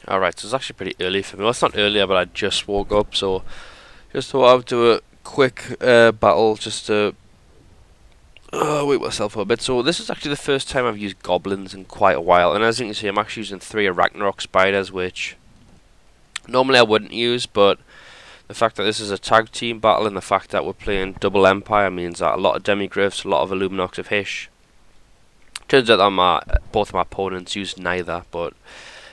Alright, so it's actually pretty early for me. Well, it's not earlier, but I just woke up, so just thought I'd do a quick battle just to wake myself up a bit. So this is actually the first time I've used goblins in quite a while, and as you can see, I'm actually using 3 Ragnarok spiders, which normally I wouldn't use, but the fact that this is a tag team battle and the fact that we're playing double Empire means that a lot of Demigryphs, a lot of Illuminox of Hish. Turns out that both of my opponents used neither, but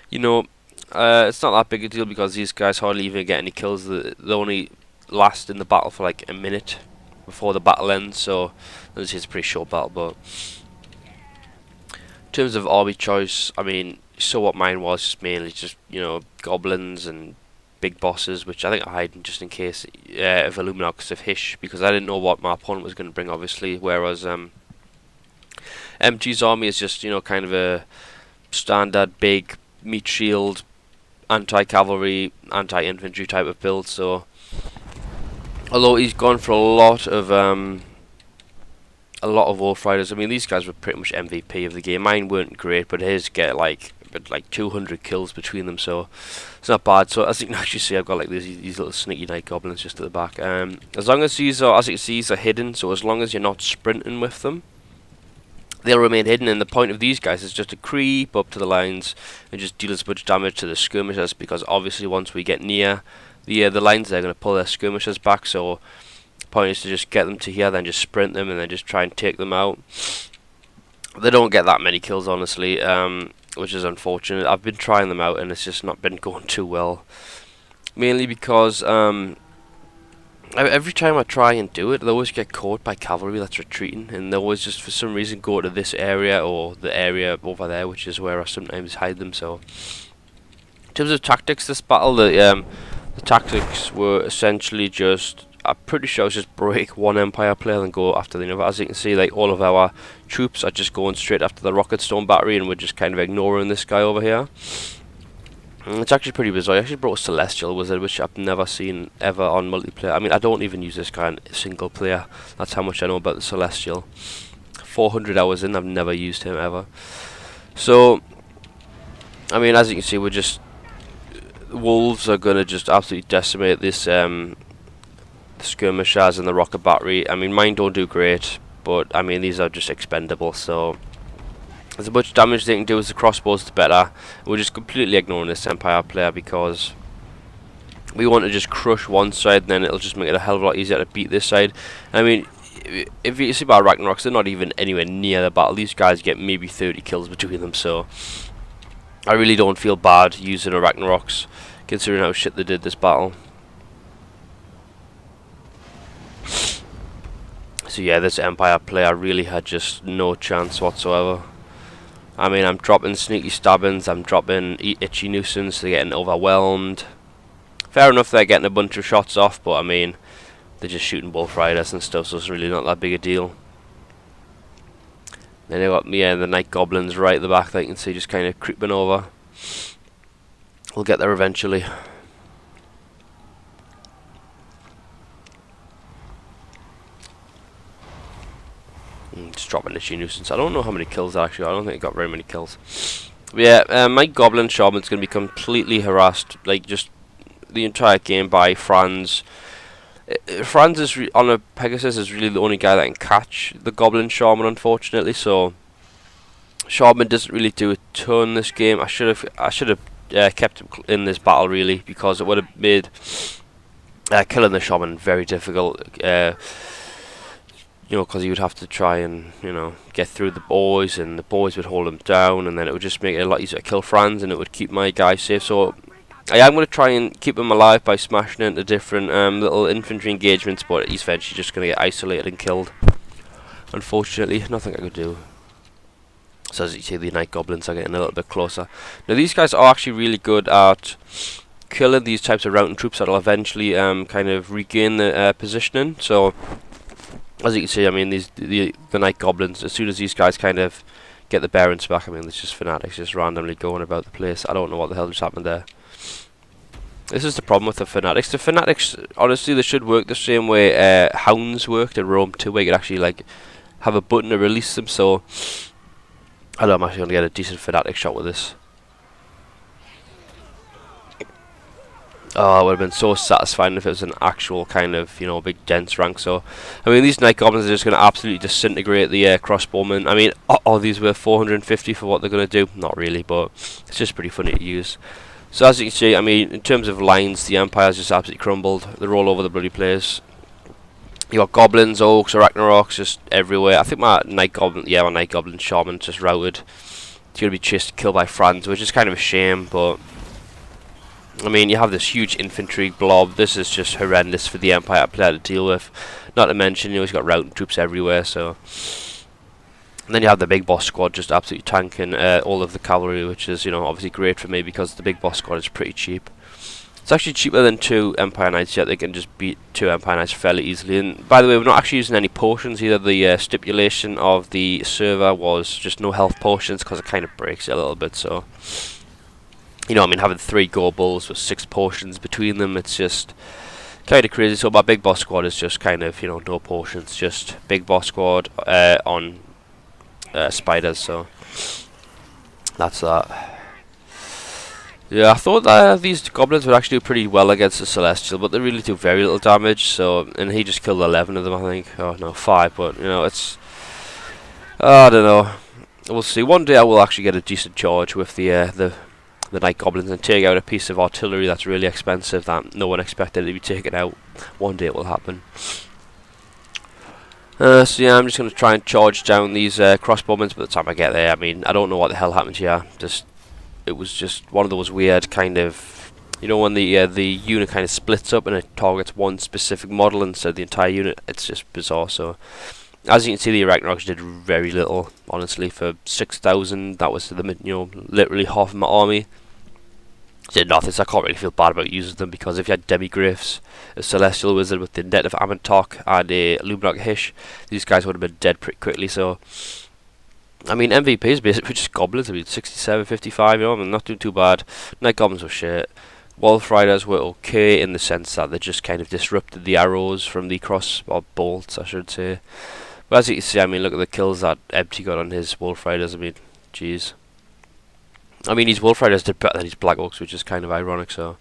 you know, it's not that big a deal because these guys hardly even get any kills. They only last in the battle for like a minute before the battle ends, so this is a pretty short battle. But in terms of army choice, I mean, so what mine was just mainly just, you know, goblins and big bosses, which I think I hide just in case of Illuminox of Hish, because I didn't know what my opponent was going to bring, obviously, whereas MG's army is just, you know, kind of a standard big meat shield, anti-cavalry, anti-infantry type of build. So although he's gone for a lot of Wolf Riders, I mean, these guys were pretty much MVP of the game. Mine weren't great, but his get like 200 kills between them, so it's not bad. So as you can actually see, I've got like these little sneaky night goblins just at the back. As long as these are, as you can see, these are hidden, so as long as you're not sprinting with them, they'll remain hidden, and the point of these guys is just to creep up to the lines and just deal as much damage to the skirmishers, because obviously once we get near the lines, they're going to pull their skirmishers back. So the point is to just get them to here, then just sprint them, and then just try and take them out. They don't get that many kills, honestly, which is unfortunate. I've been trying them out, and it's just not been going too well. Mainly because every time I try and do it, they always get caught by cavalry that's retreating, and they always just for some reason go to this area or the area over there, which is where I sometimes hide them. So in terms of tactics, this battle, the tactics were essentially just, I'm pretty sure it's just break one Empire player and go after the other. As you can see, like, all of our troops are just going straight after the Rocket Stone battery, and we're just kind of ignoring this guy over here. It's actually pretty bizarre. I actually brought a Celestial Wizard, which I've never seen ever on multiplayer. I mean, I don't even use this guy in single player. That's how much I know about the Celestial. 400 hours in, I've never used him ever. So, I mean, as you can see, we're just... Wolves are going to just absolutely decimate this the skirmishers and the rocket battery. I mean, mine don't do great, but I mean, these are just expendable, so as much damage they can do as the crossbows, the better. We're just completely ignoring this Empire player because we want to just crush one side, and then it'll just make it a hell of a lot easier to beat this side. I mean, if you see my Ragnaroks, they're not even anywhere near the battle. These guys get maybe 30 kills between them, so I really don't feel bad using a Ragnaroks, considering how shit they did this battle. So yeah, this Empire player really had just no chance whatsoever. I mean, I'm dropping sneaky stabbings, I'm dropping itchy nuisance, they're getting overwhelmed. Fair enough, they're getting a bunch of shots off, but I mean, they're just shooting Wolf Riders and stuff, so it's really not that big a deal. Then they got the Night Goblins right at the back that you can see just kind of creeping over. We'll get there eventually. Just dropping itchy nuisance. I don't know how many kills actually. I don't think it got very many kills. But yeah, my Goblin Shaman's going to be completely harassed, like just the entire game, by Franz. Franz is on a Pegasus is really the only guy that can catch the Goblin Shaman, unfortunately. So Shaman doesn't really do a ton this game. I should have kept him in this battle really, because it would have made killing the Shaman very difficult. You know, because he would have to try and, you know, get through the boys, and the boys would hold him down, and then it would just make it a lot easier to kill Franz, and it would keep my guy safe. So I am going to try and keep him alive by smashing into different little infantry engagements, but he's eventually just going to get isolated and killed. Unfortunately, nothing I could do. So as you see, the Night Goblins are getting a little bit closer. Now these guys are actually really good at killing these types of routing troops that'll eventually kind of regain the positioning. So as you can see, I mean, the Night Goblins, as soon as these guys kind of get the bearings back, I mean, there's just fanatics just randomly going about the place. I don't know what the hell just happened there. This is the problem with the fanatics. The fanatics, honestly, they should work the same way hounds worked in Rome 2, where you could actually, like, have a button to release them. So I know I'm actually going to get a decent fanatic shot with this. Oh, it would have been so satisfying if it was an actual kind of, you know, big dense rank. So, I mean, these night goblins are just going to absolutely disintegrate the crossbowmen. I mean, are these worth 450 for what they're going to do? Not really, but it's just pretty funny to use. So as you can see, I mean, in terms of lines, the Empire's just absolutely crumbled. They're all over the bloody place. You got goblins, orcs, arachnaroks just everywhere. I think my night goblin, yeah, my night goblin shaman just routed. It's going to be chased, killed by Franz, which is kind of a shame, but I mean, you have this huge infantry blob. This is just horrendous for the Empire player to deal with. Not to mention, you know, he's got routing troops everywhere, so. And then you have the big boss squad just absolutely tanking all of the cavalry, which is, you know, obviously great for me because the big boss squad is pretty cheap. It's actually cheaper than 2 Empire Knights, yet they can just beat 2 Empire Knights fairly easily. And by the way, we're not actually using any potions either. The stipulation of the server was just no health potions because it kind of breaks it a little bit, so. You know, I mean, having 3 Gobos with 6 potions between them, it's just kind of crazy. So my big boss squad is just kind of, you know, no potions, just big boss squad on spiders. So that's that. Yeah, I thought that these goblins would actually do pretty well against the Celestial, but they really do very little damage. So, and he just killed 11 of them, I think. Oh no, 5. But you know, it's I don't know. We'll see. One day I will actually get a decent charge with the night goblins and take out a piece of artillery that's really expensive that no one expected to be taken out. One day it will happen. So yeah, I'm just going to try and charge down these crossbowmen. By the time I get there, I mean, I don't know what the hell happened here. It was just one of those weird kind of, you know, when the unit kind of splits up and it targets one specific model instead of the entire unit. It's just bizarre. So as you can see, the Arachnaroks did very little, honestly. For 6,000, that was the, you know, literally half of my army. Did nothing, so I can't really feel bad about using them, because if you had Demigryphs, a Celestial Wizard with the net of Amantok, and a Luminarch Hish, these guys would have been dead pretty quickly. So, I mean, MVP is basically just goblins. I mean, 67, 55, you know, I'm not doing too bad. Night Goblins were shit. Wolf Riders were okay in the sense that they just kind of disrupted the arrows from the cross, or bolts, I should say. But as you can see, I mean, look at the kills that Empty got on his Wolf Riders. I mean, jeez. I mean, his Wolf Riders did better than his Black Orcs, which is kind of ironic, so.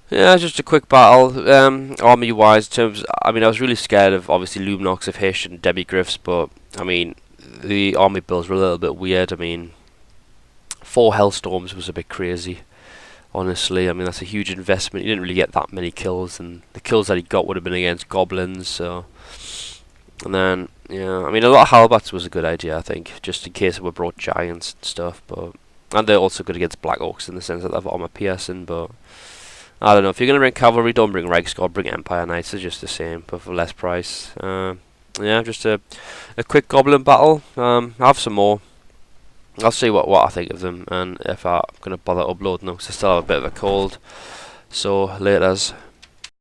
Yeah, just a quick battle. Army-wise, terms, I mean, I was really scared of, obviously, Luminarchs of Hish and Demigryphs, but, I mean, the army builds were a little bit weird. I mean, 4 Hellstorms was a bit crazy, honestly. I mean, that's a huge investment. He didn't really get that many kills, and the kills that he got would have been against goblins, so. And then, yeah, I mean, a lot of Halberds was a good idea, I think, just in case it were brought giants and stuff, but. And they're also good against Black Orcs in the sense that they've armor piercing, but. I don't know, if you're going to bring cavalry, don't bring Reichsguard, bring Empire Knights, they're just the same, but for less price. Yeah, just a quick goblin battle. I have some more. I'll see what I think of them, and if I'm going to bother uploading them, because I still have a bit of a cold. So, laters.